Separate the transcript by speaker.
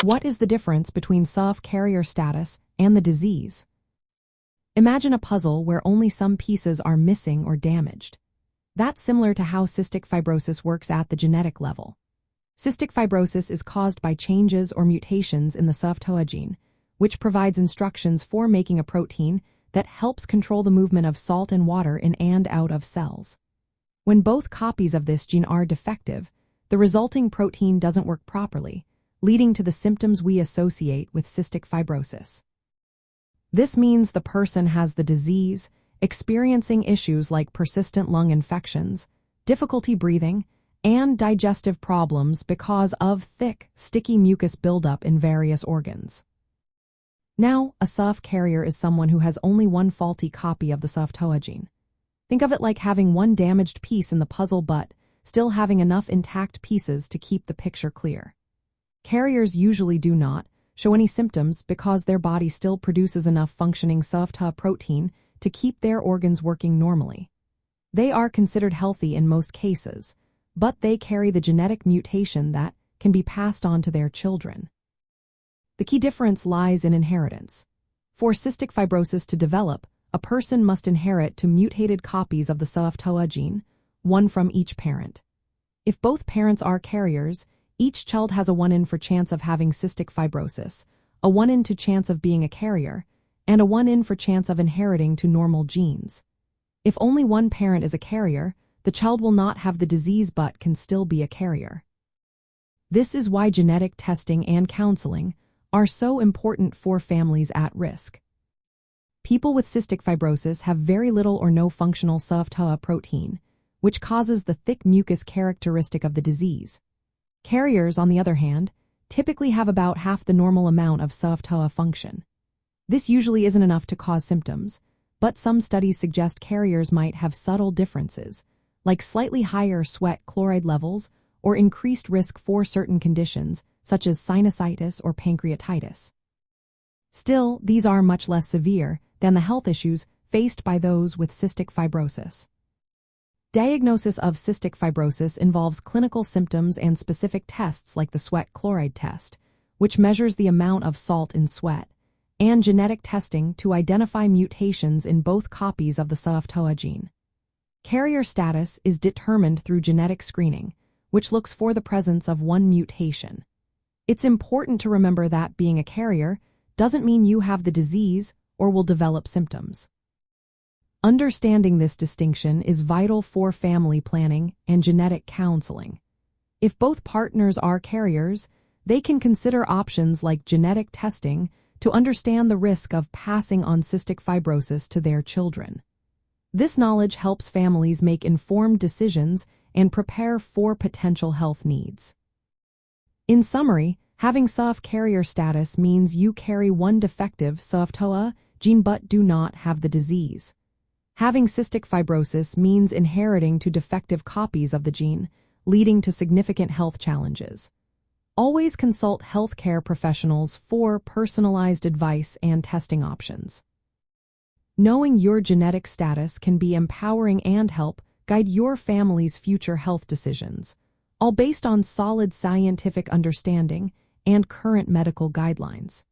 Speaker 1: What is the difference between CFTR carrier status and the disease? Imagine a puzzle where only some pieces are missing or damaged. That's similar to how cystic fibrosis works at the genetic level. Cystic fibrosis is caused by changes or mutations in the CFTR gene, which provides instructions for making a protein that helps control the movement of salt and water in and out of cells. When both copies of this gene are defective, the resulting protein doesn't work properly, leading to the symptoms we associate with cystic fibrosis. This means the person has the disease, experiencing issues like persistent lung infections, difficulty breathing, and digestive problems because of thick, sticky mucus buildup in various organs. Now, a CFTR carrier is someone who has only one faulty copy of the CFTR gene. Think of it like having one damaged piece in the puzzle but still having enough intact pieces to keep the picture clear. Carriers usually do not show any symptoms because their body still produces enough functioning CFTR protein to keep their organs working normally. They are considered healthy in most cases, but they carry the genetic mutation that can be passed on to their children. The key difference lies in inheritance. For cystic fibrosis to develop, a person must inherit two mutated copies of the CFTR gene, one from each parent. If both parents are carriers, each child has a 1 in 4 chance of having cystic fibrosis, a 1 in 2 chance of being a carrier, and a 1 in 4 chance of inheriting two normal genes. If only one parent is a carrier, the child will not have the disease but can still be a carrier. This is why genetic testing and counseling are so important for families at risk. People with cystic fibrosis have very little or no functional CFTR protein, which causes the thick mucus characteristic of the disease. Carriers, on the other hand, typically have about half the normal amount of CFTR function. This usually isn't enough to cause symptoms, but some studies suggest carriers might have subtle differences, like slightly higher sweat chloride levels or increased risk for certain conditions, such as sinusitis or pancreatitis. Still, these are much less severe than the health issues faced by those with cystic fibrosis. Diagnosis of cystic fibrosis involves clinical symptoms and specific tests like the sweat chloride test, which measures the amount of salt in sweat, and genetic testing to identify mutations in both copies of the CFTR gene. Carrier status is determined through genetic screening, which looks for the presence of one mutation. It's important to remember that being a carrier doesn't mean you have the disease or will develop symptoms. Understanding this distinction is vital for family planning and genetic counseling. If both partners are carriers, they can consider options like genetic testing to understand the risk of passing on cystic fibrosis to their children. This knowledge helps families make informed decisions and prepare for potential health needs. In summary, having CFTR carrier status means you carry one defective CFTR gene but do not have the disease. Having cystic fibrosis means inheriting two defective copies of the gene, leading to significant health challenges. Always consult healthcare professionals for personalized advice and testing options. Knowing your genetic status can be empowering and help guide your family's future health decisions, all based on solid scientific understanding and current medical guidelines.